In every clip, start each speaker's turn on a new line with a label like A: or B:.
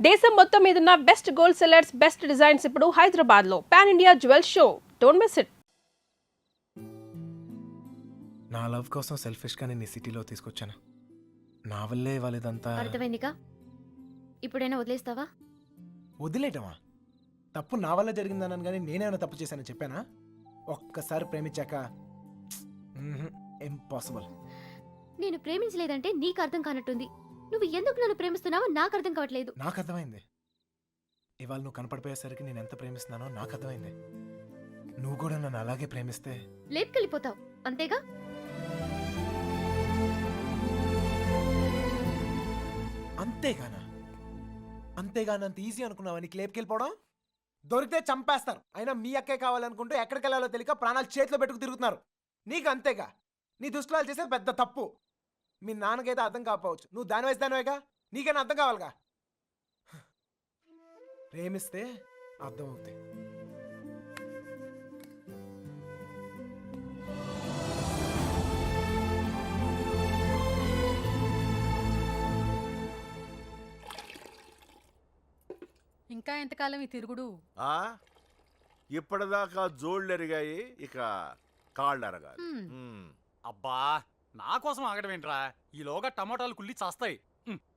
A: దేశం మొత్తం మీదున్న best gold sellers, best designs ఇప్పుడు హైదరాబాద్ లో pan India jewel show. Don't miss it.
B: నా లవ్ కోసం సెల్ఫిష్ గా నేను సిటీలో తీసుకొచ్చాను. నా వల్లే వాళ్ళదంతా.
C: అర్థమైందిగా. ఇప్పుడైనా వదిలేస్తావా?
B: వదిలేయటమా? తప్పు నా వల్ల జరిగిందన్నాను కానీ నేనేమైనా తప్పు చేశానని చెప్పానా? ఒక్కసారి ప్రేమించాక ఇంపాసిబుల్.
C: నేను ప్రేమించలేదంటే నీకు అర్థం కానట్టుంది. నువ్వు ఎందుకు నన్ను ప్రేమిస్తున్నావో నాకు అర్థం కావట్లేదు.
B: నాకు అర్థమైంది. ఇవాళ నువ్వు కనపడిపోయేసరికి నేను ఎంత ప్రేమిస్తున్నానో నాకు అర్థమైంది. నువ్వు కూడా నన్ను అలాగే ప్రేమిస్తే
C: లేపుకెళ్ళిపోతావు, అంతేగా?
B: అంతేగానంత ఈజీ అనుకున్నావా నీకు లేపుకెళ్ళిపోవడం? దొరికితే చంపేస్తారు. అయినా మీ అక్కే కావాలనుకుంటూ ఎక్కడికి వెళ్ళాలో తెలియక ప్రాణాలు చేతిలో పెట్టుకు తిరుగుతున్నారు. నీకు అంతేగా. నీ దృష్టిలో చేసేది పెద్ద తప్పు. మీ నాన్నకైతే అర్థం కాకపోవచ్చు, నువ్వు దాని వయసు దానివేగా, నీకైనా అర్థం కావాలిగా. ప్రేమిస్తే అర్థం అవుతాయి.
D: ఇంకా ఎంతకాలం ఈ తిరుగుడు?
E: ఇప్పటిదాకా జోళ్ళు ఎరిగాయి, ఇక కాళ్ళు ఎరగాలి.
F: అబ్బా, నా కోసం ఆగడం ఏంట్రా? ఈలోగా టమాటాలు కుళ్ళి చేస్తాయి.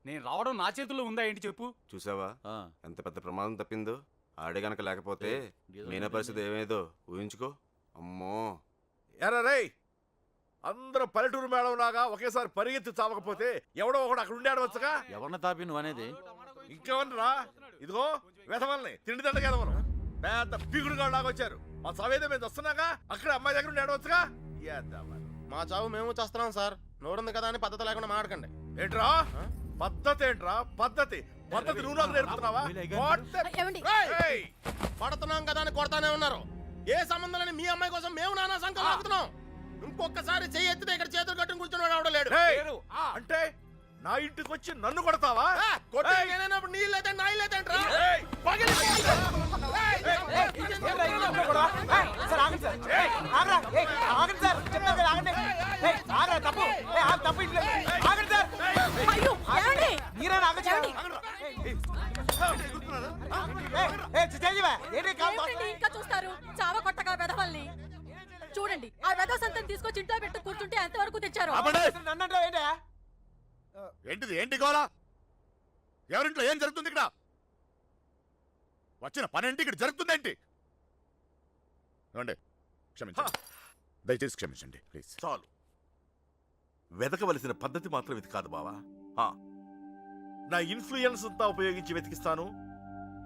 F: నేను రావడం నా చేతుల్లో ఉందా ఏంటి చెప్పు?
G: చూసావా ఎంత పెద్ద ప్రమాదం తప్పిందో? ఆడే గనక లేకపోతే మీనా పరిస్థితి ఏమేదో ఊహించుకో. అమ్మో
E: ఎరా రేయ్, అందరూ పల్లెటూరు మేడం లాగా ఒకేసారి పరిగెత్తి చావకపోతే ఎవడో ఒకడు అక్కడ ఉండి ఆడవచ్చుగా.
F: ఎవరిని తాపి నువ్వు అనేది?
E: ఇంకెవరిరా? ఇదిగో వెధవల్ని, తిండి దండగా ఎదవరు, పెద్ద పీకుడుగా లాగా వచ్చారు. మా చావేదో మేము వస్తున్నాగా, అక్కడ అమ్మాయి దగ్గర ఉండి ఆడవచ్చుగా.
H: మా చావు మేము చేస్తున్నాం సార్. నోరుంది కదా అని పద్ధతి లేకుండా మాట్లాడకండి.
E: ఏంట్రా పద్ధతి? ఏంట్రా పద్ధతి? పద్ధతి నువ్వు నాకు నేర్పుతున్నావా?
H: పడుతున్నాం కదా అని కొడతానే ఉన్నారు. ఏ సంబంధం లేని మీ అమ్మాయి కోసం మేము నానా సంఖ్య లాగుతున్నాం. ఇంకొకసారి చెయ్యి ఎత్తితే ఇక్కడ చేతులు కట్టుకుని కూర్చొని రావడం లేడు.
E: అంటే నా ఇంటికి వచ్చి నన్ను కొడతావా?
H: నీళ్ళైతే నా ఇల్లైతే
D: ఇంకా చూస్తారు చావ కొట్టగా వెధవల్ని. చూడండి, ఆ వెధవ సంతం తీసుకొచ్చి ఇంట్లో పెట్టు కూర్చుంటే ఎంతవరకు తెచ్చారు?
E: ఏంటిది? ఏంటి గోలా? ఎవరింట్లో ఏం జరుగుతుంది? ఇక్కడ వచ్చిన పనేంటి? ఇక్కడ జరుగుతుందేంటి? క్షమించండి, దయచేసి క్షమించండి ప్లీజ్.
G: చాలు. వెతకవలసిన పద్ధతి మాత్రం ఇది కాదు బావా.
E: నా ఇన్ఫ్లుయెన్స్ అంతా ఉపయోగించి వెతికిస్తాను.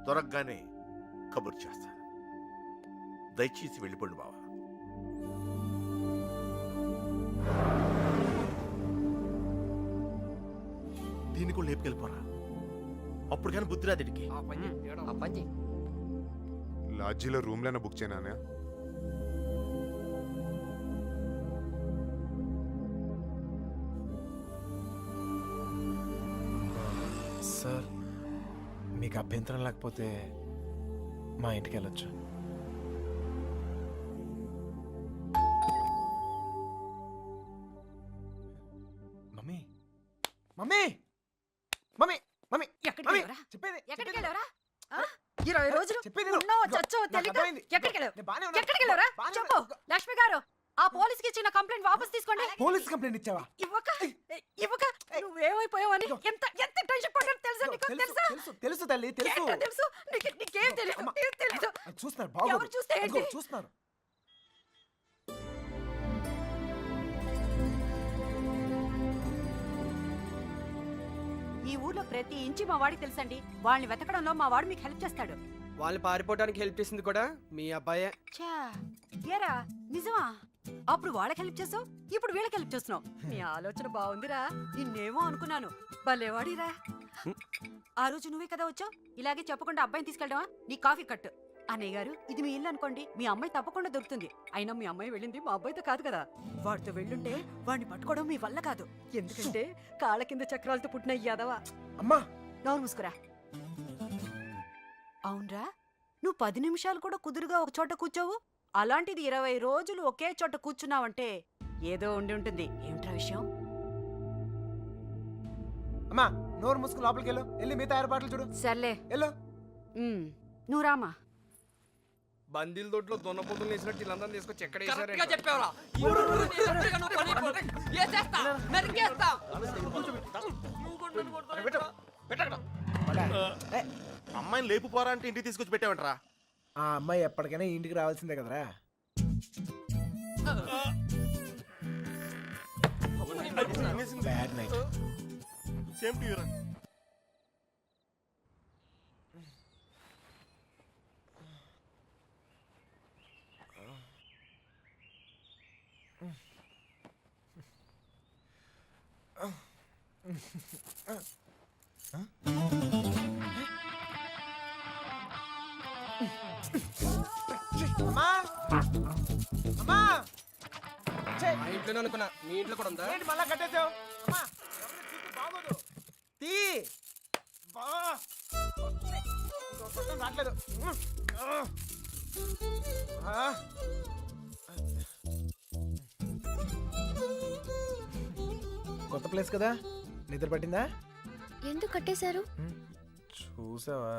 E: దొరకగానే కబుర్ చేస్తాను. దయచేసి వెళ్ళిపోండి బావా. దీన్ని కూడా లేపుకెళ్ళిపోరా. అప్పుడు కానీ బుద్ధి రాదు దీనికి.
I: లాడ్జీలో రూమ్లైనా బుక్ చేయనా?
B: సార్, మీకు అభ్యంతరం లేకపోతే మా ఇంటికి వెళ్ళొచ్చు. మమ్మీ మమ్మీ మమ్మీ మమ్మీ
D: ఎక్కడికి వెళ్ళావురా?
B: చెప్పేది
D: ఎక్కడికి వెళ్ళావురా? 20 రోజులు
B: చెప్పేది
D: ఉన్నావో చచ్చావో తెలియక ఎక్కడికి వెళ్ళావు? ఎక్కడికి వెళ్ళావురా? చెప్పు లక్ష్మి గారు. ఆ పోలీస్కి ఇచ్చిన కంప్లైంట్ వాపస్ తీసుకోండి.
B: పోలీస్ కంప్లైంట్ ఇచ్చావా?
D: ఇవ్వక నువ్వేమైపోయావని ఎంత ఎంత టెన్షన్ పడ్డాను తెలుసా నీకు? తెలుసా?
B: తెలుసు తల్లి, తెలుసు.
D: ఏంటో తెలుసు నీకేం తెలియదు. ఏం తెలియదు.
B: చూస్తున్నారు, బాగోదు.
D: ఎవరు చూస్తే ఏంటి?
B: చూస్తున్నారు.
J: ఈ ఊర్లో ప్రతి ఇంచి మా వాడికి తెలుసండి. వాళ్ళని వెతకడంలో మా వాడు మీకు హెల్ప్ చేస్తాడు.
K: వాళ్ళు పారిపోవడానికి హెల్ప్ చేసింది కూడా మీ అబ్బాయే.
J: ఏరా నిజమా? అప్పుడు వాళ్ళకి హెల్ప్ చేసావు, ఇప్పుడు వీళ్ళకి హెల్ప్ చేస్తున్నావు. నీ ఆలోచన బాగుందిరా. నిన్నేమో అనుకున్నాను. భలేవాడిరా. ఆ రోజు నువ్వే కదా వచ్చావు. ఇలాగే చెప్పకుండా అబ్బాయిని తీసుకెళ్ళడమా? నీ కాఫీ కట్టు. అన్నయ్య గారు, ఇది మీ ఇల్లు అనుకోండి. మీ అమ్మాయి తప్పకుండా దొరుకుతుంది. అయినా మీ అమ్మాయి వెళ్ళింది మా అబ్బాయితో కాదు కదా. వాడితో వెళ్ళుంటే వాడిని పట్టుకోవడం మీ వల్ల కాదు. ఎందుకంటే కాళ్ళ కింద చక్రాలతో పుట్టిన యాదవా.
B: అమ్మా,
J: నోరు మూసుకురా. అవునరా, నువ్వు 10 నిమిషాలు కూడా కుదురుగా ఒక చోట కూర్చోవు. అలాంటిది 20 రోజులు ఒకే చోట కూర్చున్నావంటే ఏదో ఉండి ఉంటుంది. ఏమిట్రా విషయం?
B: అమ్మా నోరు మూసుకుని లోపలికి వెళ్ళు. వెళ్ళి మిగతా ఏర్పాట్లు చూడు.
J: సర్లే
B: వెళ్ళు.
J: నువ్వు రామా.
K: బందీల దొడ్లో దున్నపోతులు వేసినట్టు వీళ్ళందరినీ తీసుకొచ్చి ఎక్కడ
L: కరెక్ట్గా చెప్పావురా. ఈ ఊరు నీ ఎదురుగా నువ్వు పని పోతే ఏసేస్తా, నరికేస్తా.
H: అమ్మాయిని లేపు పోరా అంటే ఇంటికి తీసుకొచ్చి పెట్టావంటరా.
B: ఆ అమ్మాయి ఎప్పటికైనా ఈ ఇంటికి రావాల్సిందే కదరా. Bad night.
H: సేమ్ టు యూరా.
B: అమ్మా అమ్మా
K: మా ఇంట్లోనే అనుకున్నా, మీ ఇంట్లో కూడా ఉందా?
B: ఏంటి మళ్ళా కట్టేసావు? అమ్మా ఎవరిని తీకు బాగోదు. తీ బా ఇంకో పక్కన రావట్లేదు. ఆ. కొత్త ప్లేస్ కదా, నిద్ర పట్టిందా?
C: ఎందుకు కట్టేశారు?
B: చూసావా?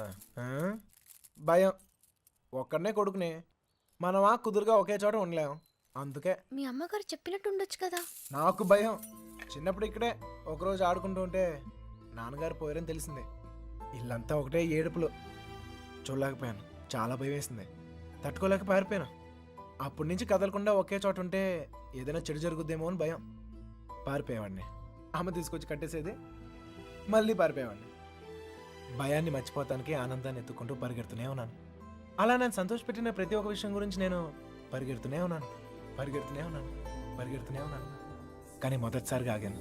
B: భయం. ఒక్కడనే కొడుకుని మనమా కుదురుగా ఒకే చోట ఉండలేం, అందుకే.
C: మీ అమ్మగారు చెప్పినట్టు ఉండొచ్చు కదా.
B: నాకు భయం. చిన్నప్పుడు ఇక్కడే ఒకరోజు ఆడుకుంటూ ఉంటే నాన్నగారు పోయారని తెలిసింది. ఇల్లంతా ఒకటే ఏడుపులు. చూడలేకపోయాను, చాలా భయం వేసింది. తట్టుకోలేక పారిపోయాను. అప్పటి నుంచి కదలకుండా ఒకే చోట ఉంటే ఏదైనా చెడు జరుగుద్దేమో అని భయం. పారిపోయేవాడిని. అమ్మ తీసుకొచ్చి కట్టేసేది, మళ్ళీ పారిపోయేవాడిని. భయాన్ని మర్చిపోతానికి ఆనందాన్ని ఎత్తుకుంటూ పరిగెడుతూనే ఉన్నాను. అలా నేను సంతోషపెట్టిన ప్రతి ఒక్క విషయం గురించి నేను పరిగెడుతూనే ఉన్నాను. కానీ మొదటిసారిగా ఆగాను.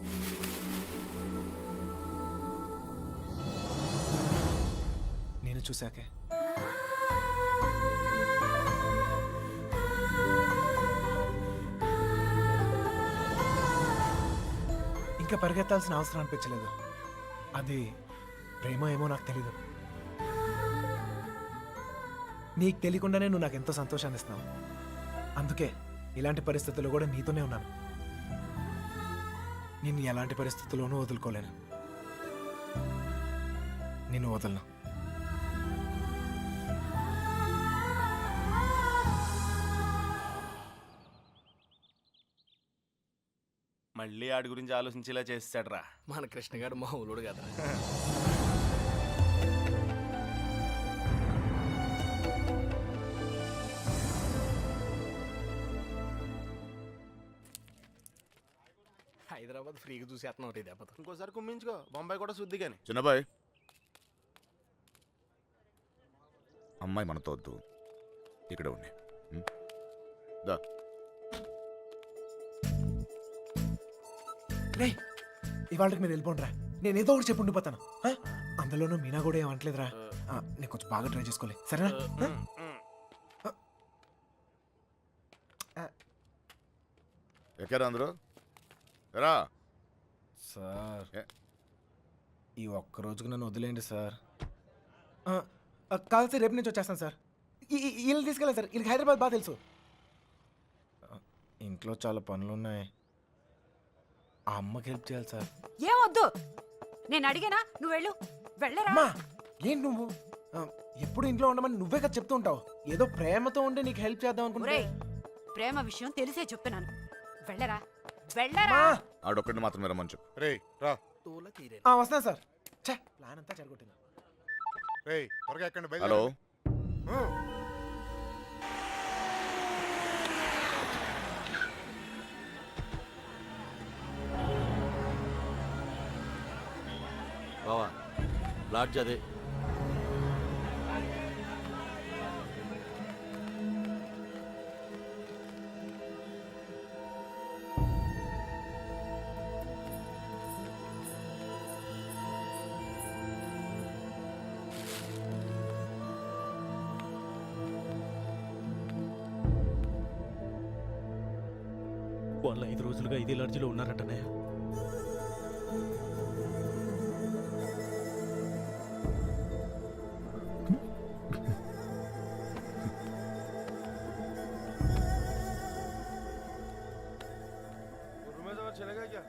B: నేను చూశాకే. ఇంకా పరిగెత్తాల్సిన అవసరం అనిపించలేదు. అది ప్రేమ ఏమో నాకు తెలీదు. నీకు తెలియకుండానే నువ్వు నాకు ఎంతో సంతోషాన్ని ఇస్తున్నావు. అందుకే ఇలాంటి పరిస్థితుల్లో కూడా నీతోనే ఉన్నాను. నిన్ను ఎలాంటి పరిస్థితుల్లోనూ వదులుకోలేను. నిన్ను వదలను.
H: మళ్ళీ ఆడి గురించి ఆలోచించేలా చేస్తాడు రా
K: మన కృష్ణ గారు మామూలుడు కదా. హైదరాబాద్ ఫ్రీగా చూసేస్తున్నాం రే దెబ్బతో.
H: ఇంకోసారి కుమ్మించుకో, బొంబాయి కూడా శుద్ధి కానీ.
E: చిన్నబాయ్, అమ్మాయి మనతో వద్దు, ఇక్కడే ఉన్నాయి. దా.
B: రే, ఇవాళకి మీరు వెళ్ళిపోండిరా. నేను ఏదో ఒకటి చెప్పి ఉండిపోతాను. అందులోనూ మీనా కూడా ఏమంటలేదురా. నేను కొంచెం బాగా ట్రై చేసుకోలే, సరేనా?
E: ఎక్కారా అందరూ? రా
B: సార్, ఈ ఒక్క రోజుకు నన్ను వదిలేండి సార్. కాదు సార్, రేపు నుంచి వచ్చేస్తాను సార్. వీళ్ళని తీసుకెళ్ళాను సార్. వీళ్ళకి హైదరాబాద్ బాగా తెలుసు. ఇంట్లో చాలా పనులు ఉన్నాయి. ఆ అమ్మకి హెల్ప్ చేయాలి సార్.
J: ఏమొద్దు, నేను అడిగానా? నువ్వు వెళ్ళు. వెళ్ళరా.
B: అమ్మా, ఏంటి నువ్వు ఎప్పుడు ఇంట్లో ఉండమని నువ్వే కదా చెప్తూ ఉంటావు. ఏదో ప్రేమతో ఉండి నీకు హెల్ప్ చేద్దాం అనుకుంటే.
J: ప్రేమ విషయం తెలిసే చెప్తున్నాను. వెళ్ళరా, వెళ్ళరా.
E: ఆడొక్కడిని మాత్రం రమ్మని చెప్పు.
I: రే రా.
B: వస్తాను సార్. ప్లాన్ అంతా చెడగొట్టింది.
I: రే త్వరగా ఎక్కండి.
E: హలో,
H: బావా లాడ్జ్ అదే.
L: వాళ్ళు 5 రోజులుగా ఇదే లాడ్జిలో ఉన్నారంటనే.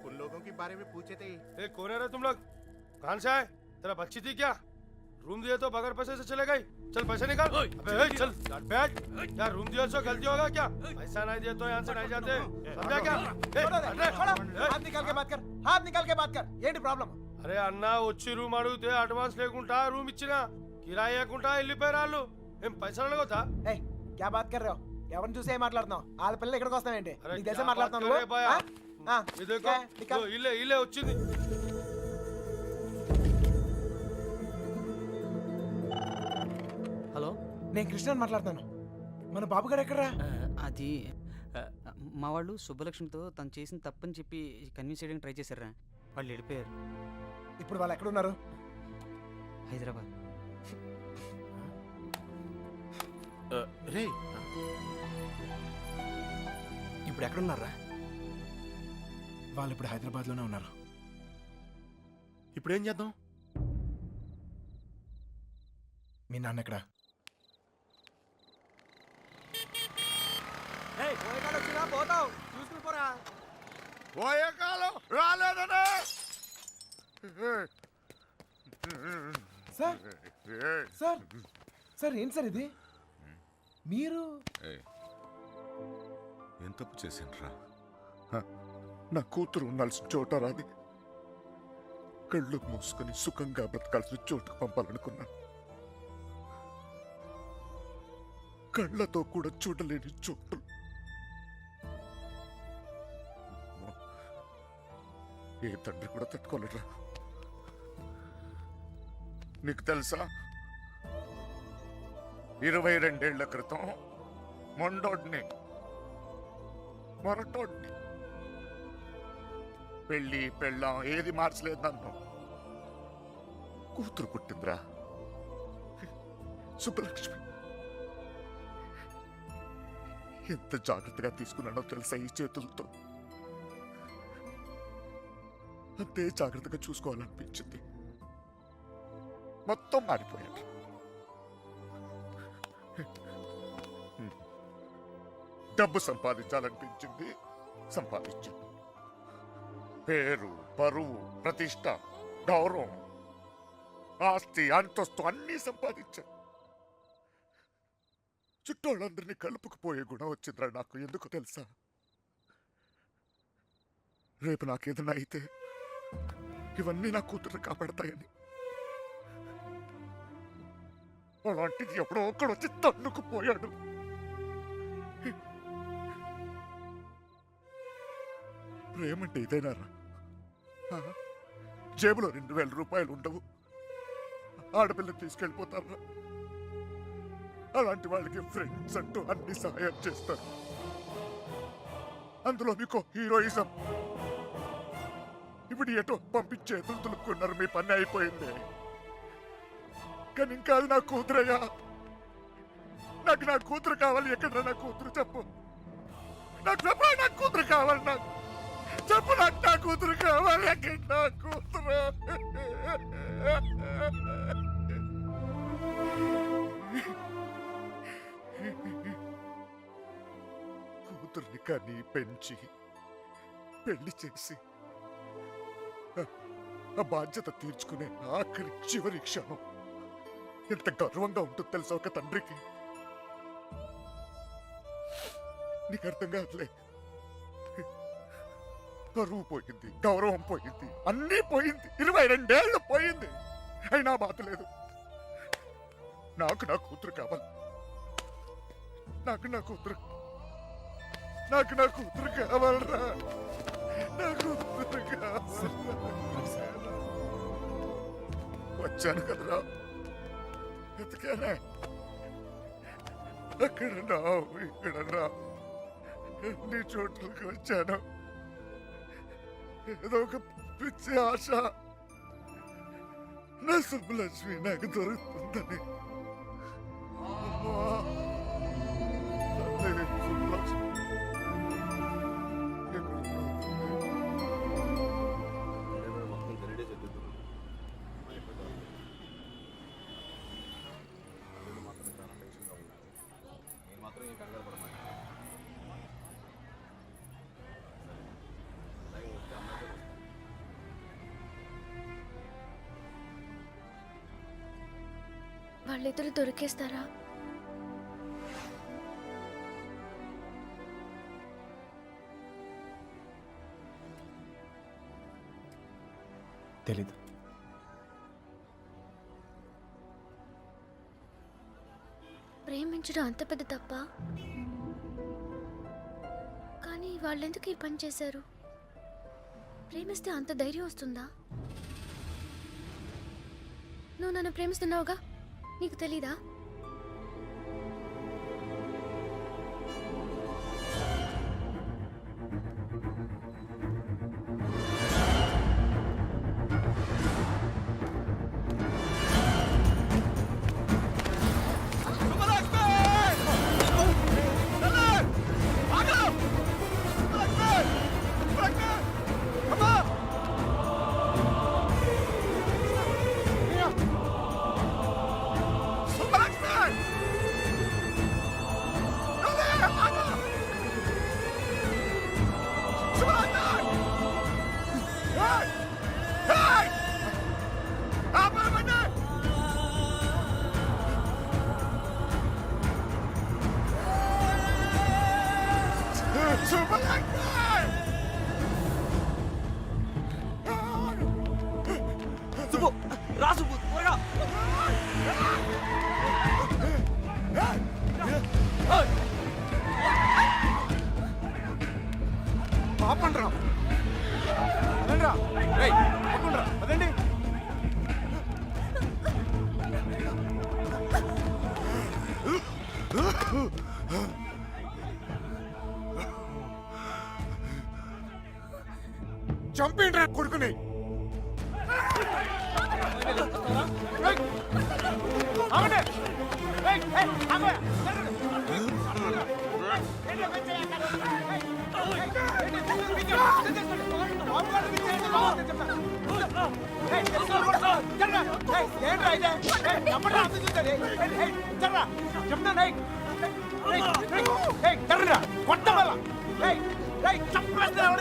H: उन लोगों के बारे में पूछे थे।
I: कौन है तुम लोग?
K: भानसाय तेरा बच्ची थी क्या? रूम दिए तो बगैर पैसे से चले गई। चल पैसे निकाल। अबे चल बैठ। यार रूम दिया तो गलती होगा क्या? पैसा नहीं दिया तो यहाँ से नहीं जाते। समझा क्या?
B: हाथ निकाल के बात कर, हाथ निकाल के बात कर. ఏంటి ప్రాబ్లం?
K: అరే అన్న వచ్చి రూమ్ అడిగితే అడ్వాన్స్ లేకుండా రూమ్ ఇచ్చినా కిరాయి లేకుండా వెళ్ళిపోయారు వాళ్ళు. ఏం పైసలు అడగొద్దా?
B: ఏయ్ క్యా బాత్ కర్ రहे हो? ఎవరిని చూసి ఏం మాట్లాడుతున్నావు? వాళ్ళ పిల్లలు ఇక్కడికి వస్తావేంటి?
K: అరే
B: నీకు తెలిసే
K: క్యా
B: మాట్లాడుతున్నావు
K: బాత్ కర్ రే భయ్యా?
B: నువ్వు? ఆ?
K: ఇది देखो,
B: క్యా? నికాల్.
K: ఇదో ఇల్లే ఇల్లే వచ్చింది.
L: హలో
B: నేను కృష్ణని మాట్లాడుతాను. మన బాబు గారు ఎక్కడరా?
L: అది మా వాళ్ళు సుబ్బలక్ష్మితో తను చేసిన తప్పని చెప్పి కన్విన్స్ చేయడానికి ట్రై చేశారా, వాళ్ళు వెళ్ళిపోయారు.
B: ఇప్పుడు వాళ్ళు ఎక్కడ ఉన్నారు?
L: హైదరాబాద్.
H: రే ఇప్పుడు ఎక్కడున్నారా?
B: వాళ్ళు ఇప్పుడు హైదరాబాద్ లోనే ఉన్నారు.
H: ఇప్పుడు ఏం చేద్దాం?
B: మీ నాన్న ఎక్కడ?
K: పోతావు చూసుకుని పోరా.
E: పోయే కాలం రాలేదనే.
B: సార్ సార్ సార్ ఏంటి సార్ ఇది? మీరు
E: ఏం తప్పు చేసిండ్రా? నా కూతురు ఉండాల్సిన చోట రాది. కళ్ళు మూసుకొని సుఖంగా బ్రతకాల్సిన చోటుకు పంపాలనుకున్నా. కళ్ళతో కూడా చూడలేని చోటు. ఏ తండ్రి కూడా తట్టుకోలేరా. నీకు తెలుసా, 22 ఏళ్ల క్రితం మొండోడ్ని మొరటోడ్ని పెళ్ళి పెళ్ళాం ఏది మార్చలేదు నన్ను. కూతురు పుట్టిందిరా, సుబ్బలక్ష్మి. ఎంత జాగ్రత్తగా తీసుకున్నానో తెలుసా ఈ చేతులతో. అంతే జాగ్రత్తగా చూసుకోవాలనిపించింది. మొత్తం మారిపోయాడు. డబ్బు సంపాదించాలనిపించింది, సంపాదించాను. పేరు, పరువు, ప్రతిష్ట, గౌరవం, ఆస్తి, అంతస్తు అన్నీ సంపాదించాను. చుట్టోళ్ళందరినీ కలుపుకుపోయే గుణం వచ్చిందిరా నాకు. ఎందుకు తెలుసా? రేపు నాకేదైనా అయితే ఇవన్నీ నా కూతురు కాపాడతాయని. అలాంటిది ఎప్పుడో ఒక్కడు వచ్చి తన్నుకుపోయాడు. ప్రేమంటే ఇదేనారా? జేబులో 2000 రూపాయలు ఉండవు, ఆడపిల్లని తీసుకెళ్ళిపోతారా? అలాంటి వాళ్ళకి ఫ్రెండ్స్ అంటూ అన్ని సహాయం చేస్తారు. అందులో మీకు హీరోయిజం. ఇప్పుడు ఎటో పంపించే తులుకున్నారు. మీ పని అయిపోయింది. కానీ ఇంకా అది నా కూతురయ్యా. నాకు నా కూతురు కావాలి. ఎక్కడ నా కూతురు చెప్పు. నాకు చెప్పు, నా కూతురు కావాలి. నాకు చెప్పు, నాకు నా కూతురు కావాలి. ఎక్కడ నా కూతురు? కూతుర్ని కానీ పెంచి పెళ్లి చేసి ఆ బాధ్యత తీర్చుకునే ఆఖరి చివరి క్షణం ఎంత గర్వంగా ఉంటుంది తెలుసా ఒక తండ్రికి. నీకు అర్థం కాదులే. పరువు పోయింది, గౌరవం పోయింది, అన్నీ పోయింది. 22 ఏళ్ళు పోయింది. అయినా బాధ లేదు. నాకు నా కూతురు కావాలి. నాకు నా కూతురు కావాలరా. నా కూతురు కావాలి. వచ్చాను కదరా, ఎతికానే. అక్కడ ఇక్కడ నీ చోట్లకి వచ్చాను. ఏదో ఒక పిచ్చి ఆశ, నా సుబ్బలక్ష్మి నాకు దొరుకుతుందని. సుబ్బలక్ష్మి
C: వాళ్ళిద్దరు దొరికేస్తారా?
B: తెలీదు.
C: ప్రేమించడం అంత పెద్ద తప్ప? కానీ వాళ్ళెందుకు ఈ పని చేశారు? ప్రేమిస్తే అంత ధైర్యం వస్తుందా? నువ్వు నన్ను ప్రేమిస్తున్నావుగా, నీకు తెలీదా?
L: సుబ్బు, రా సుబ్బు, త్వరగా.
B: ఆపండ్రా, అదండ్రా, రేయ్, ఆపండ్రా, అదండి. చంపేండ్రా కొడుకుని.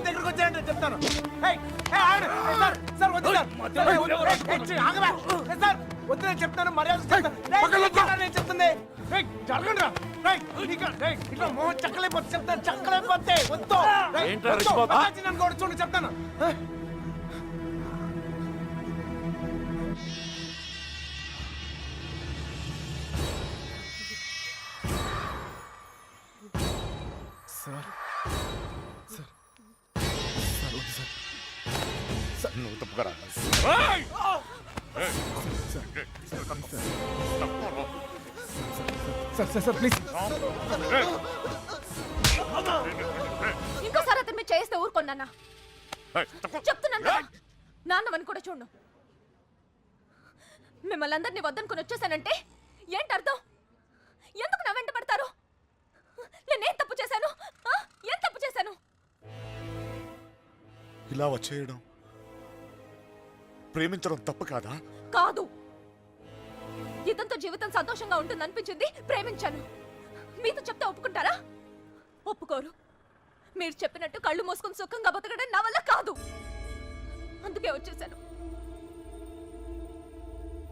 B: దగ్గరకు వచ్చాయంటే చెప్తాను. సార్ వద్దు సార్, వద్దు నేను చెప్తాను, మర్యాద చెప్తాను, నేను చెప్తుంది. జరగండి ఇట్లా మోహన్ చక్కలేకపోతే చెప్తాను, చక్కలేకపోతే వద్దు నన్ను కూడా చూడండి చెప్తాను. సార్ సార్ సార్ వద్దు సార్. సార్
E: నువ్వు తప్పుకరా.
B: Sir sir sir please.
C: ఇంకోసారి అతను మీరు చేస్తే ఊరుకోన్నా, చెప్తున్నాను కదా. నాన్నవని కూడా చూడు. మిమ్మల్ని అందరినీ వద్దనుకుని వచ్చేసానంటే ఏంటి అర్థం? ఎందుకు నా వెంట పడతారు? నేనేం తప్పు చేశాను? ఏం తప్పు చేశాను?
E: ఇలా వచ్చేయడం, ప్రేమించడం తప్పు కాదా?
C: కాదు. ఇదంతా జీవితం సంతోషంగా ఉంటుంది అనిపించింది, ప్రేమించాను. మీతో చెప్తే ఒప్పుకుంటారా? ఒప్పుకోరు. మీరు చెప్పినట్టు కళ్ళు మూసుకుని సుఖంగా బతకడం నా వల్ల కాదు. అందుకే వచ్చేసాను.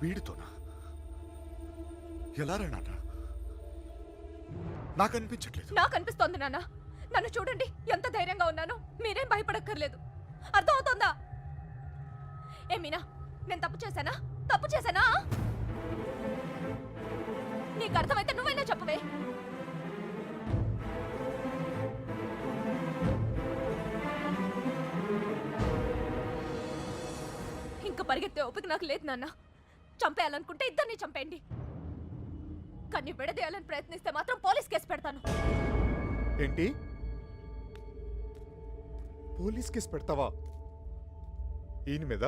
E: వీడితోనా? ఎలా రా నాన్న? నాకు అనిపించట్లేదు.
C: నాకు అనిపిస్తోంది నాన్న. నన్ను చూడండి, ఎంత ధైర్యంగా ఉన్నాను. మీరేం భయపడక్కర్లేదు. అర్థం అవుతోందా? ఏమీనా, నేను తప్పు చేశానా? తప్పు చేశానా? నీకు అర్థమైతే నువ్వైనా చెప్పవే. ఇంకా పరిగెత్తే ఓపిక నాకు లేదు నాన్న. చంపేయాలనుకుంటే ఇద్దరిని చంపేయండి. కానీ విడదీయాలని ప్రయత్నిస్తే మాత్రం పోలీస్ కేసు పెడతాను.
I: ఏంటి? పోలీస్ కేసు పెడతావా? ఈయన మీద?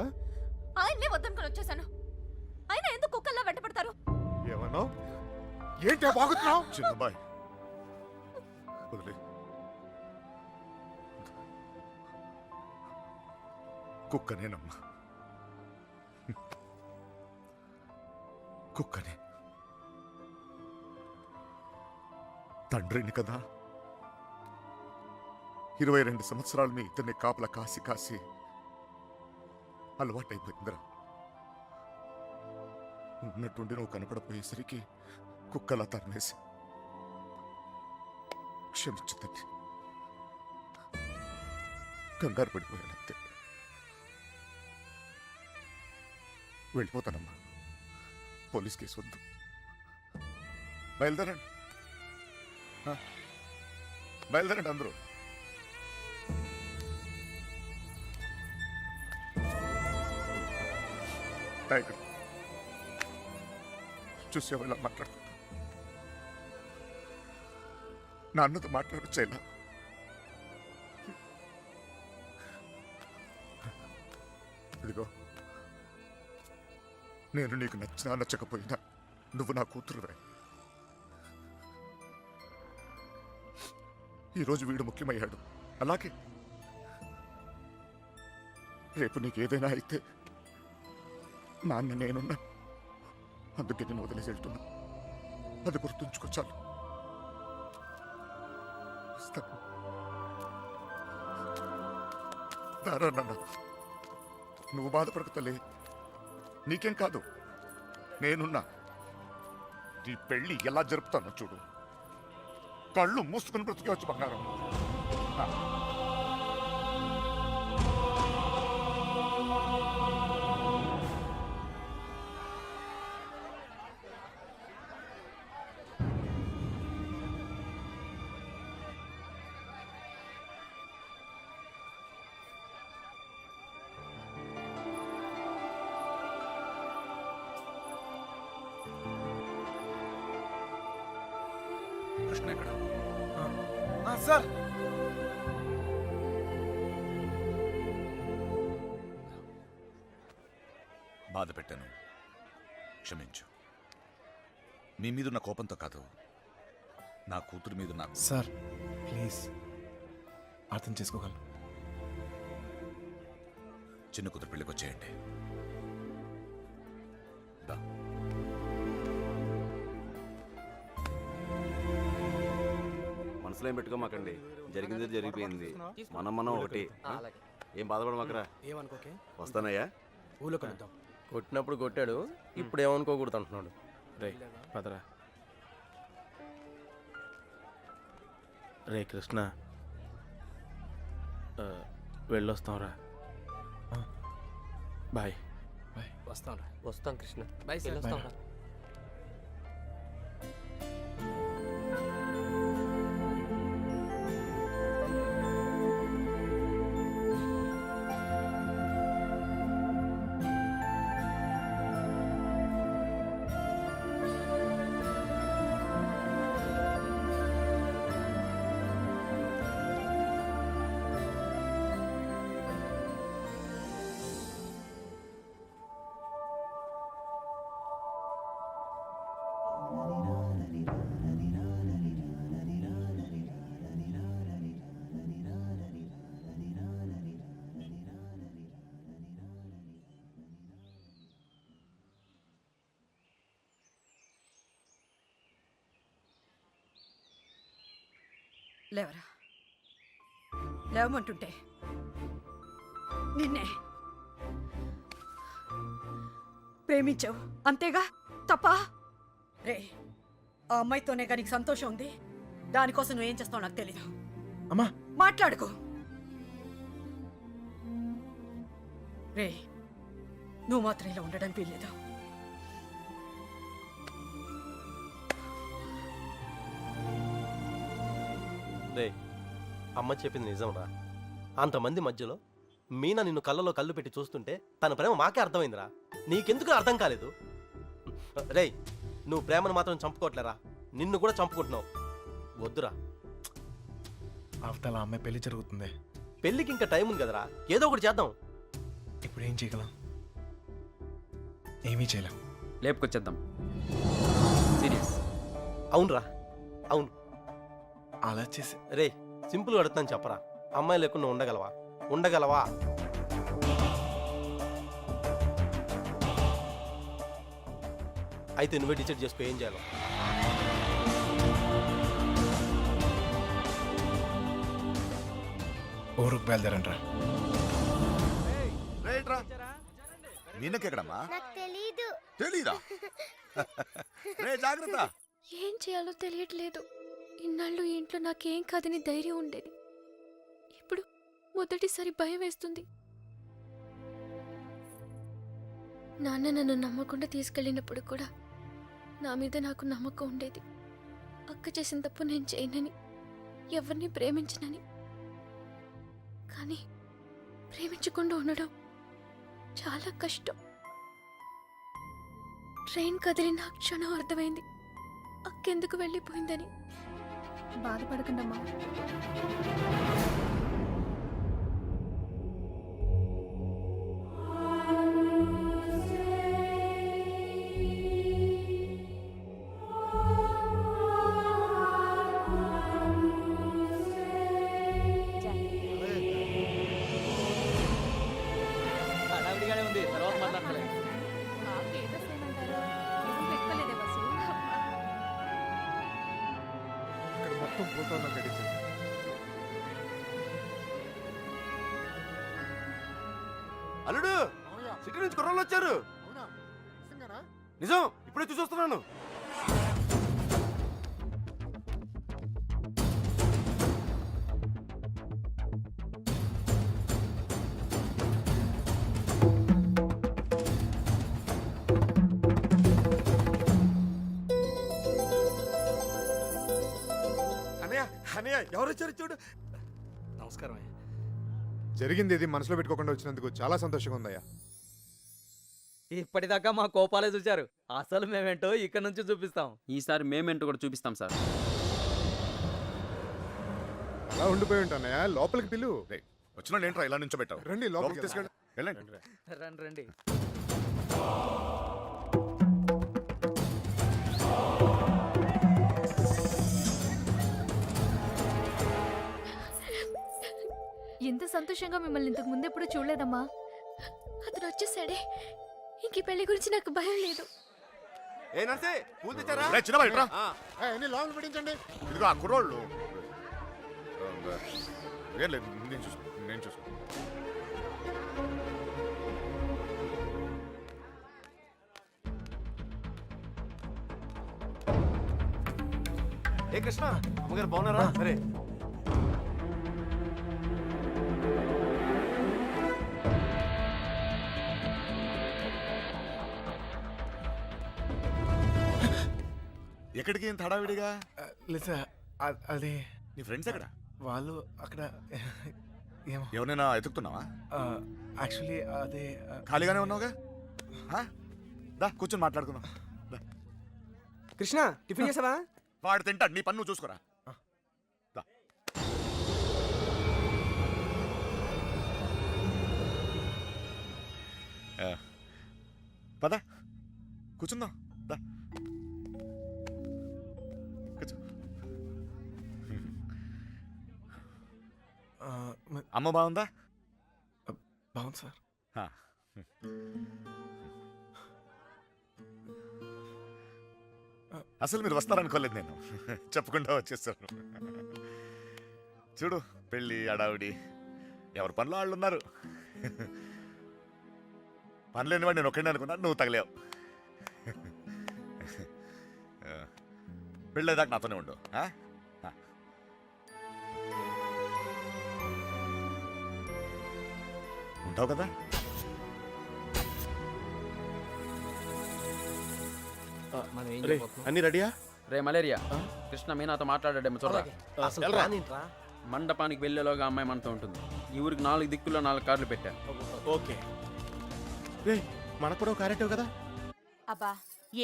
C: ఆయన్నే వద్దనుకొని వచ్చేసాను. ఆయన ఎందుకు కుక్కల్లా వెంట పెడతారు?
I: ఏమన్నావు? ఏంటి బాగుతున్నావు?
E: చిన్నబాయ్ వదిలే. కుక్కనేనమ్మా, కుక్కనే. తండ్రిని కదా, 22 సంవత్సరాలు మీ ఇతన్ని కాపలా కాసి కాసి అలవాటైపోయిందిరా. ఉన్నట్టుండి నువ్వు కనపడపోయేసరికి కుక్కలా తరిమేసి క్షమించు తల్లి. కంగారు పడిపోయాను అంతే. వెళ్ళిపోతానమ్మా. పోలీస్ కేసు వద్దు. బయలుదేరండి. బయలుదేరండి అందరూ. టైగర్ చూసావు ఇలా మాట్లాడుతున్నా. నాన్నతో మాట్లాడొచ్చేలా. ఇదిగో, నేను నీకు నచ్చినా నచ్చకపోయినా నువ్వు నా కూతురువే. ఈరోజు వీడు ముఖ్యమయ్యాడు, అలాగే రేపు నీకేదైనా అయితే నాన్న నేనున్నా. అందుకే నేను వదిలేసి వెళ్తున్నా. అది గుర్తుంచుకో చాలు. వస్తాను. దారా నాన్న, నువ్వు బాధపడకు తల్లి. నీకేం కాదు, నేనున్నా. నీ పెళ్ళి ఎలా జరుపుతానో చూడు. కళ్ళు మూసుకుని బ్రతికేవచ్చు బంగారం.
F: కృష్ణ ఎక్కడ?
B: సార్,
M: బాధ పెట్టాను, క్షమించు. మీ మీదున్న కోపంతో కాదు, నా కూతురు మీద నాకు.
B: సార్ ప్లీజ్ అర్థం చేసుకోగలను.
M: చిన్న కూతురు పెళ్ళికి వచ్చేయండి.
G: మనసులో ఏం పెట్టుకోమాకండి, జరిగింది జరిగిపోయింది. మనం ఒకటి. ఏం బాధపడమాకరా.
K: ఏమనుకోకే.
G: వస్తానయ్యా.
K: ఊళ్ళో కలుద్దాం.
H: కొట్టినప్పుడు కొట్టాడు, ఇప్పుడు ఏమనుకోకూడదు అంటున్నాడు. రే పదరా. రే కృష్ణ, వెళ్ళొస్తాంరా. బాయ్.
K: వస్తాంరా.
H: వస్తాం కృష్ణ.
K: Bye sir.
B: వస్తాంరా.
J: లేవరా, లేవమంటుంటే నిన్నే ప్రేమించావు అంతేగా, తప్ప? రే, ఆ అమ్మాయితోనే కానీ నీకు సంతోషం ఉంది. దానికోసం నువ్వేం చేస్తావు నాకు తెలీదు.
B: అమ్మా
J: మాట్లాడుకో. రే, నువ్వు మాత్రం ఇలా ఉండడానికి వీల్లేదు.
H: రే, అమ్మ చెప్పింది నిజంరా. అంతమంది మధ్యలో మీనా నిన్ను కళ్ళలో కళ్ళు పెట్టి చూస్తుంటే తన ప్రేమ మాకే అర్థమైందిరా. నీకెందుకు అర్థం కాలేదు? రేయ్, నువ్వు ప్రేమను మాత్రం చంపుకోవట్లేరా, నిన్ను కూడా చంపుకుంటున్నావు. వద్దురా.
B: అవతల అమ్మాయి పెళ్లి జరుగుతుంది.
H: పెళ్ళికి ఇంకా టైం ఉంది కదరా, ఏదో ఒకటి చేద్దాం.
B: ఇప్పుడు ఏం చేయగలం? ఏమీ చేయలేం.
L: లేపుకొచ్చేద్దాం. సీరియస్.
H: అవునరా, అవును.
B: అలా చేసి
H: రే, సింపుల్గా అడుగుతాను చెప్పరా, అమ్మాయి లేకుండా ఉండగలవా? అయితే నువ్వే డిసైడ్ చేసుకో ఏం చేయాలో.
B: ఊరుకు బయలుదేరంట్రా.
M: మీనకెక్కడమ్మా?
N: నాకు తెలీదు.
M: తెలీదా? రే జాగ్రత్త.
C: ఏం చేయాలో తెలియట్లేదు. ఇన్నాళ్ళు ఈ ఇంట్లో నాకేం కాదని ధైర్యం ఉండేది. ఇప్పుడు మొదటిసారి భయం వేస్తుంది. నాన్న నన్ను నమ్మకుండా తీసుకెళ్ళినప్పుడు కూడా నా మీద నాకు నమ్మకం ఉండేది. అక్క చేసిన తప్పు నేను చేయనని, ఎవరిని ప్రేమించనని. కానీ ప్రేమించకుండా ఉండడం చాలా కష్టం. ట్రైన్ కదిలిన క్షణం అర్థమైంది అక్కెందుకు వెళ్ళిపోయిందని. బాధపడకండమ్మా.
L: హడావిడిగానే ఉంది, తర్వాత మాట్లాడలే.
I: ఇక్కడ మొత్తం ఫోటోలో గడిచింది.
G: అల్లుడు, సిటీ నుంచి కుర్రోళ్ళు వచ్చారు. నిజం, ఇప్పుడే చూసొస్తున్నాను.
I: అనయ్య ఎవరు వచ్చారు చూడు.
F: నమస్కారం.
I: జరిగింది ఇది మనసులో పెట్టుకోకుండా వచ్చినందుకు చాలా సంతోషంగా ఉందయ్యా.
L: ఇప్పటిదాకా మా కోపాలే చూశారు, అసలు మేమేంటో ఇక్కడ నుంచి చూపిస్తాం.
F: ఈసారి మేమేంటో కూడా చూపిస్తాం సార్.
I: అలా ఉండిపోయి ఉంటానయ్యా, లోపలికి పిలు.
M: వచ్చిన ఏంట్రా ఇలా నుంచో పెట్టావు?
I: రండి లోపలికి తీసుకెళ్ళి.
M: వెళ్ళండి.
L: రండి రండి.
C: ఎంత సంతోషంగా మిమ్మల్ని ఇంతకు ముందు ఎప్పుడు చూడలేదమ్మా. అతను వచ్చేసాడే, ఇంక ఈ పెళ్లి గురించి నాకు భయం లేదు.
G: ఏ నర్సే, పూలు తెచ్చారా?
M: రే, చిన్నబాయ్, ఇట్రా.
I: అన్ని లోపల పెట్టించండి.
M: ఇదిగో ఆ కుర్రోళ్ళు. ఏం లేదు, నేను చూసుకో.
G: ఏ కృష్ణ, అమ్మగారు బాగున్నారా? సరే.
M: ఎక్కడికి ఇంత హడావిడిగా?
B: లేదా అది
M: నీ ఫ్రెండ్స్ ఎక్కడ?
B: వాళ్ళు అక్కడ ఏమో.
M: ఎవరైనా ఎతుకుతున్నావా?
B: యాక్చువల్లీ అదే
M: ఖాళీగానే ఉన్నావుగా? దా కూర్చొని మాట్లాడుకుందాం.
B: కృష్ణ, టిఫిన్ చేసావా?
M: వాడు తింటాడు, నీ పన్ను చూసుకోరా. దా. పద కూర్చుందాం. దా కూర్చో. అమ్మ బాగుందా?
B: బాగుంది సార్.
M: అసలు మీరు వస్తారనుకోలేదు నేను. చెప్పకుండా వచ్చేసాను. చూడు, పెళ్ళి అడావిడి, ఎవరి పనిలో వాళ్ళు ఉన్నారు. పని లేనివాడు నేను ఒక్కడే అనుకున్నా, నువ్వు తగలేవు. పెళ్ళేదాకా నాతోనే ఉండు. ఉంటావు కదా?
H: అన్ని రెడీయా?
F: రే మలేరియా, కృష్ణ మీనాతో మాట్లాడాడేమో చూడరా.
H: అసలు ప్లాన్ ఏంట్రా?
F: మండపానికి వెళ్ళేలోగా అమ్మాయి మనతో ఉంటుంది. ఈ ఊరికి 4 దిక్కుల్లో 4 కార్లు పెట్టా.
H: ఓకే. రే, మనకు కూడా క్యారెక్టర్ కదా.
D: అబ్బా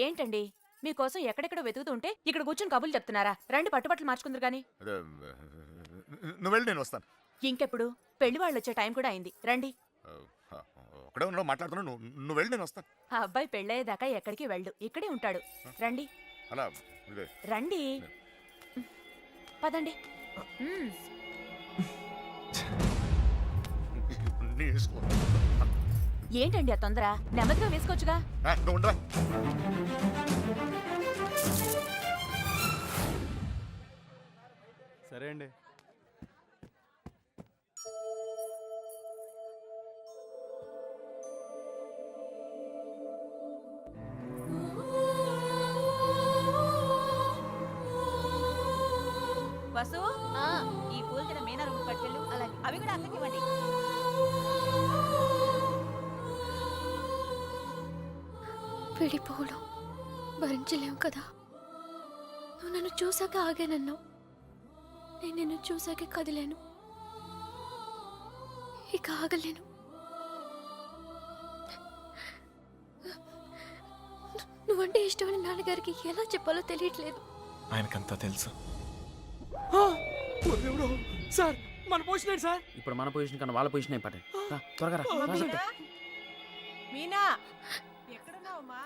D: ఏంటండి, మీకోసం ఎక్కడెక్కడ వెతుకుతుంటే ఇక్కడ కూర్చొని కబుర్లు చెప్తున్నారా? రండి, పట్టుబట్టలు మార్చుకుందరు గాని.
M: నువ్వు వెళ్ళి నేను వస్తాను.
D: ఇంకెప్పుడు? పెళ్లి వాళ్ళు వచ్చే టైం కూడా అయింది, రండి.
M: ఒకడే ఉన్నావు, మాట్లాడుతున్నావు. నువ్వు వెళ్ళి నేను వస్తాను.
D: ఆ అబ్బాయి పెళ్ళయ్యేదాకా ఎక్కడికి వెళ్ళు, ఇక్కడే ఉంటాడు. రండి
M: అలా ఇదే.
D: రండి, పదండి.
M: నీ ఇష్టం.
D: ఏంటండి ఆ తొందర? నెమ్మదిగా వేసుకోవచ్చుగా.
M: నువ్వు ఉండవా?
H: సరే అండి.
C: వసు ఈ పూల కింద మీనా రూమ్ పట్టుకెళ్ళు అలాగే అవి కూడా అక్కకి ఇవ్వండి.
N: విడిపోవడం భరించలేవు కదా. నువ్వు నన్ను చూసాక ఆగానన్నావు, నేను నిన్ను చూసాకే కదిలేను, ఇక ఆగలేను. నువ్వంటే ఇష్టమైన నాన్నగారికి ఎలా చెప్పాలో తెలియట్లేదు.
B: ఆయనకంతా తెలుసు.
F: సార్ మన పొజిషన్ సార్.
L: ఇప్పుడు మన పొజిషన్ కన్నా వాళ్ళ పొజిషన్ ఇంపార్టెంట్. త్వరగా రా, రా చెప్తా.
D: మీనా ఎక్కడున్నావమ్మా?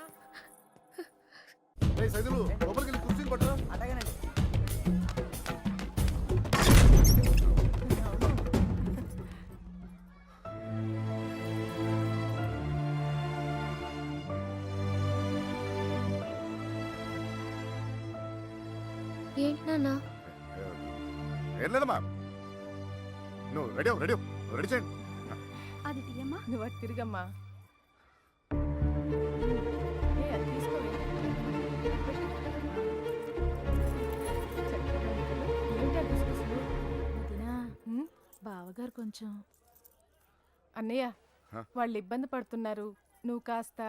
I: సైదులు లోపలికి వెళ్ళి కుర్చీలు పట్టరా.
D: అడగనండి.
N: ఏంటి నాన్న?
M: ఏం లేదమ్మా, నువ్వు రెడీ రెడీ చేయండి.
C: అది తీయమ్మా.
D: నువ్వు అటు తిరిగమ్మా.
C: బావగారు కొంచెం
D: అన్నయ్య
M: హ?
D: వాళ్ళు ఇబ్బంది పడుతున్నారు, నువ్వు కాస్త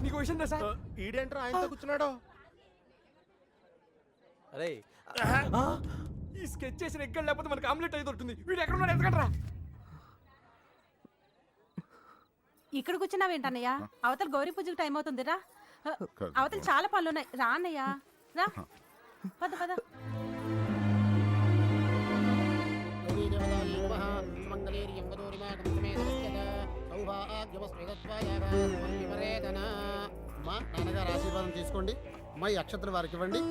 B: నీకు విషయం తెలుసా?
H: ఈడేంట్రా ఆయనతో కూర్చున్నాడు? అరే
B: ఈ స్కెచ్ చేసిన ఎక్కడ లేకపోతే మనకి ఆమ్లెట్ అయి దొరుకుతుంది. వీడు ఎక్కడ ఉన్నాడు ఎత్తకండ్రా.
J: ఇక్కడ కూర్చున్నావేంటన్నయ్య? అవతల గౌరీ పూజకి టైం అవుతుందిరా. అవతల చాలా పనులు ఉన్నాయి, రా అన్నయ్య రా. పద పద.
K: నాన్నగారు ఆశీర్వాదం తీసుకోండి. అమ్మాయి అక్షతలు వారికి ఇవ్వండి.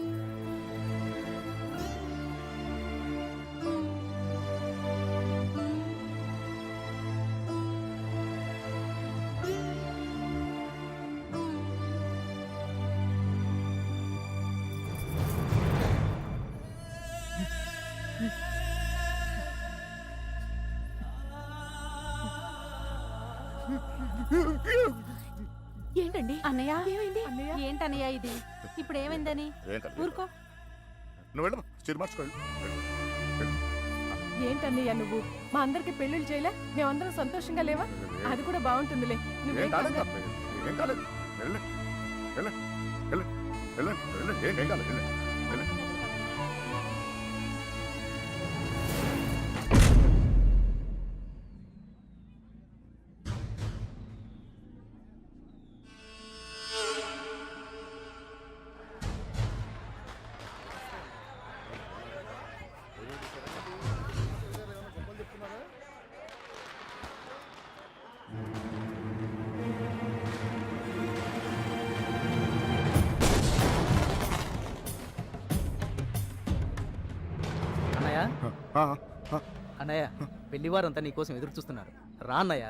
J: ఏంటండి అన్నయ్య?
D: ఏమైంది అన్నయ్య?
J: ఏంటన్నయ్య ఇది? ఇప్పుడు ఏమైందని?
M: ఏం కాదు.
J: ఊరుకో.
M: నువ్వు వెళ్ళమ్మా, చీర మార్చుకోండి.
D: ఏంటన్నయ్య నువ్వు మా అందరికి పెళ్లిళ్ళు చేయలే? మేమందరం సంతోషంగా లేవా? అది కూడా బాగుంటుందిలే. నువ్వేం
M: ఏం కాలేదు,
D: కంగారు-
M: ఏం కాలేదు. వెళ్ళండి వెళ్ళండి వెళ్ళండి వెళ్ళండి వెళ్ళండి, ఏం కాలేదు, వెళ్ళండి వెళ్ళండి.
L: అన్నయ్య
M: ఆ, ఆ,
L: అన్నయ్య పెళ్లివారంతా నీ కోసం ఎదురు చూస్తున్నారు, రా అన్నయ్య.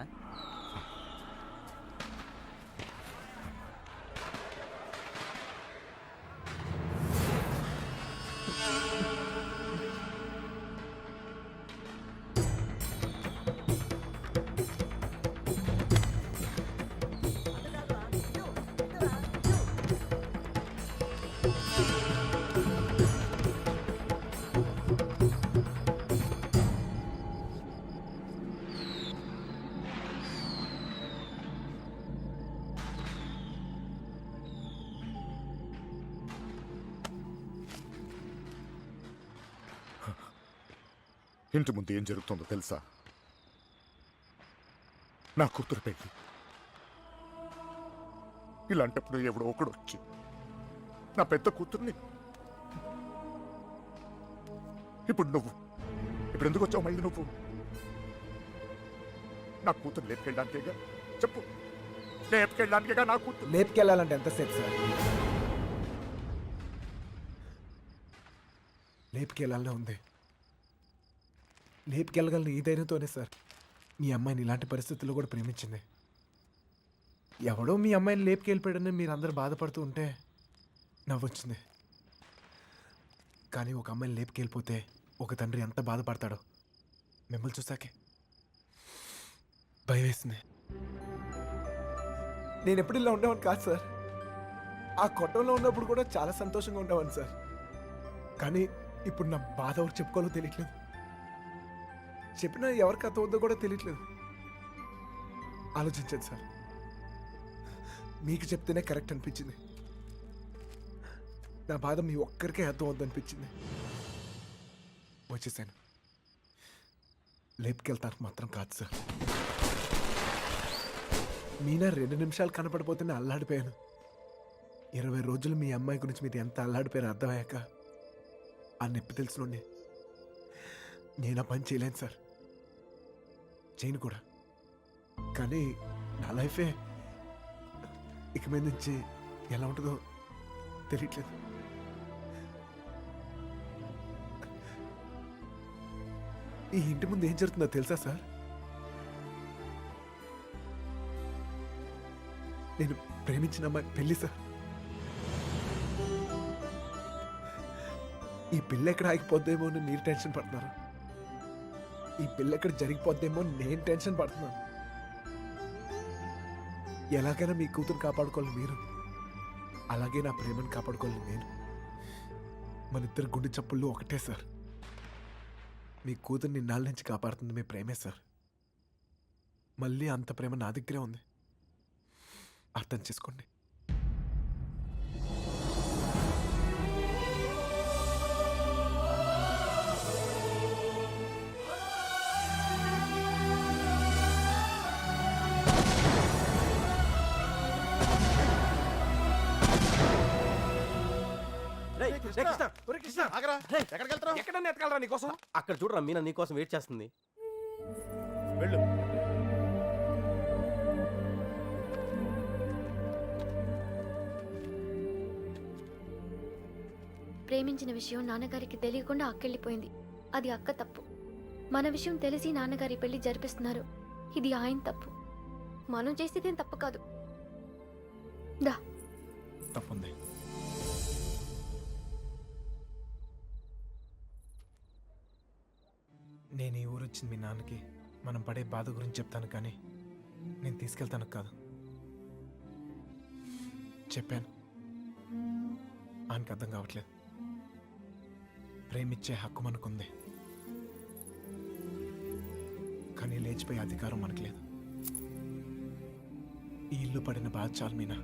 M: ఇంటి ముందు ఏం జరుగుతుందో తెలుసా? నా కూతురు పెళ్ళి. ఇలాంటప్పుడు ఎవడో ఒకడు వచ్చి నా పెద్ద కూతుర్ని, ఇప్పుడు ఇప్పుడు ఎందుకు వచ్చావు మళ్ళీ నువ్వు? నా కూతురు లేపుకెళ్ళడానికేగా? చెప్పు, లేపుకెళ్ళడానికేగా నా కూతురు?
B: లేపుకెళ్ళాలంటే ఎంతసేపు సార్? లేపుకెళ్ళాలనే ఉంది. లేపుకెళ్ళగలను ఈ ధైర్యంతోనే సార్ మీ అమ్మాయిని ఇలాంటి పరిస్థితుల్లో కూడా ప్రేమించింది. ఎవడో మీ అమ్మాయిని లేపుకెళ్ళిపోయాడని మీరు అందరూ బాధపడుతూ ఉంటే నవ్వొచ్చింది. కానీ ఒక అమ్మాయిని లేపుకెళ్ళిపోతే ఒక తండ్రి ఎంత బాధపడతాడో మిమ్మల్ని చూసాకే భయం వేసింది. నేను ఎప్పుడు ఇలా ఉండేవాను కాదు సార్. ఆ కొట్టంలో ఉన్నప్పుడు కూడా చాలా సంతోషంగా ఉండేవాను సార్. కానీ ఇప్పుడు నా బాధ ఎవరు చెప్పుకోవాలో తెలియట్లేదు. చెప్పినా ఎవరికి అర్థమవుతుందో కూడా తెలియట్లేదు. ఆలోచించండి సార్. మీకు చెప్తేనే కరెక్ట్ అనిపించింది. నా బాధ మీ ఒక్కరికే అర్థం అవుద్దనిపించింది. వచ్చేసాను. లేపుకెళ్తానికి మాత్రం కాదు సార్. మీనా 2 నిమిషాలు కనపడిపోతేనే అల్లాడిపోయాను. 20 రోజులు మీ అమ్మాయి గురించి మీరు ఎంత అల్లాడిపోయారో అర్థమయ్యాక ఆ నొప్పి తెలిసినండి నేను ఆ పని చేయలేను సార్. చేయను కూడా. కానీ నా లైఫే ఇక మీద నుంచి ఎలా ఉంటుందో తెలియట్లేదు. ఈ ఇంటి ముందు ఏం జరుగుతుందో తెలుసా సార్? నేను ప్రేమించిన అమ్మాయి పెళ్లి సార్. ఈ పిల్ల ఎక్కడ ఆగిపోద్దేమో అని మీరు టెన్షన్ పడుతున్నారు. ఈ పిల్ల ఎక్కడ జరిగిపోద్దేమో నేను టెన్షన్ పడుతున్నాను. ఎలాగైనా మీ కూతురు కాపాడుకోవాలి మీరు, అలాగే నా ప్రేమను కాపాడుకోవాలి నేను. మన ఇద్దరు గుండె చప్పుళ్ళు ఒకటే సార్. మీ కూతుర్ని ఇన్నాళ్ళ నుంచి కాపాడుతుంది మీ ప్రేమే సార్. మళ్ళీ అంత ప్రేమ నా దగ్గరే ఉంది. అర్థం చేసుకోండి. ఎక్కడన్నా ఎత్తగలరా నీకోసం?
H: అక్కడ చూడరా మీనా నీకోసం వెయిట్ చేస్తుంది.
K: వెళ్ళు.
N: ప్రేమించిన విషయం నాన్నగారికి తెలియకుండా అక్కెళ్ళిపోయింది. అది అక్క తప్పు. మన విషయం తెలిసి నాన్నగారి పెళ్లి జరిపిస్తున్నారు. ఇది ఆయన తప్పు. మనం చేసేదేం తప్పు కాదు. దా.
B: తప్పుంది. నేను ఈ ఊరు వచ్చింది మీ నాన్నకి మనం పడే బాధ గురించి చెప్తాను, కానీ నేను తీసుకెళ్తాను కాదు. చెప్పాను, ఆయనకి అర్థం కావట్లేదు. ప్రేమిచ్చే హక్కు మనకుంది, కానీ లేచిపోయే అధికారం మనకు లేదు. ఈ ఇల్లు పడిన బాధ చాలు మీనా.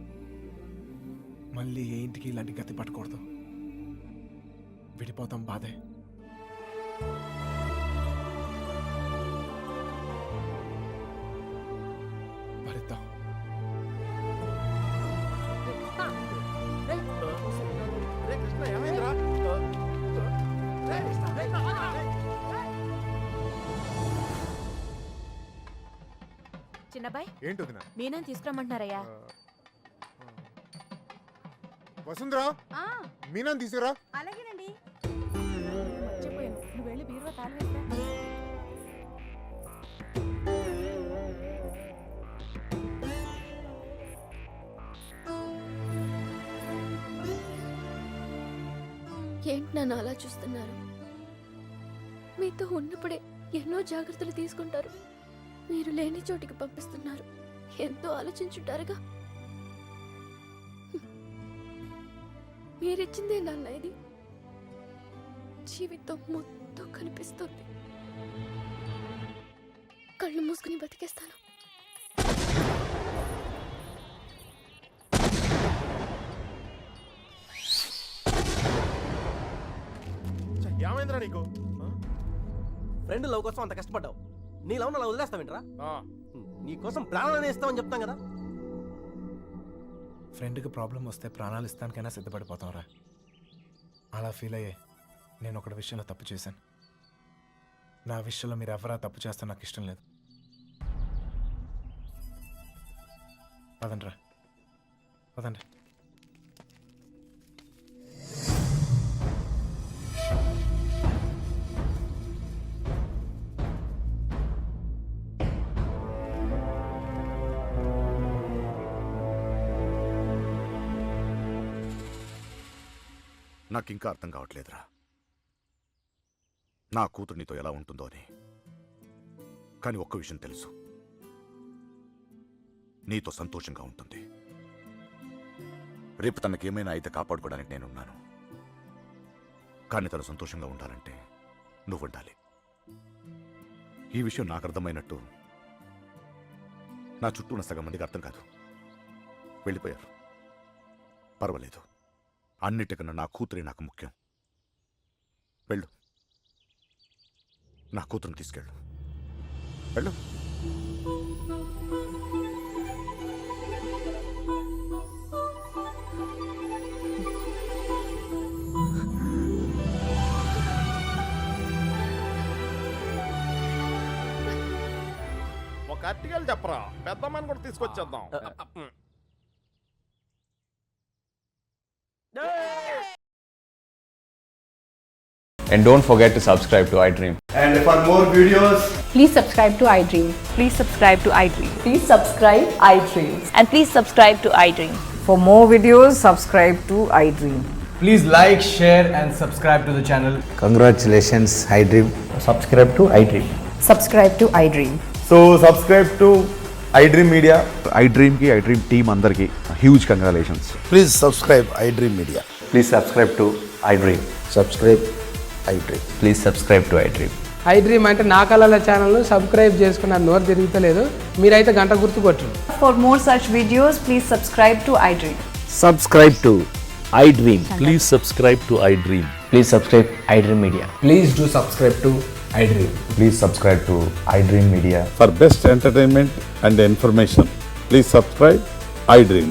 B: మళ్ళీ ఏ ఇంటికి ఇలాంటి గతి పట్టకూడదు. విడిపోతాం, బాధే. భరిద్దాం.
C: చిన్నబాయ్
I: ఏంటి వదినా?
C: మీనని తీసుకురమ్మంటున్నారయ్యా.
I: వసుంధరా, మీనాన్ని తీసుకురా.
C: అలాగేనండి. మర్చిపోయాను, నువ్వు వెళ్ళి బీరువా తాళం వేస్తా.
N: ఏంటి నన్ను అలా చూస్తున్నారు? మీతో ఉన్నప్పుడే ఎన్నో జాగ్రత్తలు తీసుకుంటారు. మీరు లేని చోటికి పంపిస్తున్నారు. ఎంతో ఆలోచించుంటారుగా. మీరిచ్చిందే నాన్న ఇది. జీవితం మొత్తం కనిపిస్తుంది. కళ్ళు మూసుకుని బతికేస్తాను.
K: ఏమైందిరా నీకు?
H: ఫ్రెండ్ లవ్ కోసం అంత కష్టపడ్డావు. నీ లవ్ అలా వదిలేస్తావేంట్రా? నీకోసం ప్రాణాలని ఇస్తామని చెప్తాం కదా.
B: ఫ్రెండ్కి ప్రాబ్లం వస్తే ప్రాణాలు ఇస్తానికైనా సిద్ధపడిపోతాంరా. అలా ఫీల్ అయ్యే నేను ఒకటి విషయంలో తప్పు చేశాను. నా విషయంలో మీరు ఎవరా తప్పు చేస్తే నాకు ఇష్టం లేదు. పదండ్రా, పదండి.
M: నాకు ఇంకా అర్థం కావట్లేదురా. నా కూతురు నీతో ఎలా ఉంటుందో అని. కానీ ఒక్క విషయం తెలుసు, నీతో సంతోషంగా ఉంటుంది. రేపు తనకేమైనా అయితే కాపాడుకోవడానికి నేనున్నాను. కానీ తను సంతోషంగా ఉండాలంటే నువ్వు ఉండాలి. ఈ విషయం నాకు అర్థమైనట్టు నా చుట్టూ ఉన్న సగం మందికి అర్థం కాదు. వెళ్ళిపోయారు. పర్వాలేదు, అన్నిటికన్నా నా కూతురే నాకు ముఖ్యం. వెళ్ళు, నా కూతురుని తీసుకెళ్ళు. వెళ్ళు.
E: ఒక అట్టికలు చెప్పరా, పెద్దమ్మని కూడా తీసుకొచ్చేద్దాం.
O: And don't forget to subscribe to iDream.
I: And for more videos,
C: Please subscribe to iDream. Please subscribe to iDream. Please subscribe iDream. And please subscribe to iDream.
L: For more videos, subscribe to iDream.
O: Please like, share, and subscribe to the channel.
I: congratulations, iDream.
O: Subscribe to iDream.
L: Subscribe to iDream.
I: So subscribe to iDream Media. iDream ki iDream team andarki huge congratulations.
E: Please subscribe iDream media.
O: Please subscribe to iDream.
E: Subscribe iDream.
O: Please subscribe to iDream.
L: iDream అంటే నా కళల channel subscribe చేసుకున్న నోరు తిరుగుతలేదు. మీరైతే గంట గుర్తు కొట్టండి.
C: For more such videos, please subscribe to iDream.
O: Subscribe to iDream. Please subscribe to iDream. Please subscribe iDream Media.
I: Please do subscribe to iDream.
O: Please subscribe to iDream Media.
E: For best entertainment and information, please subscribe iDream.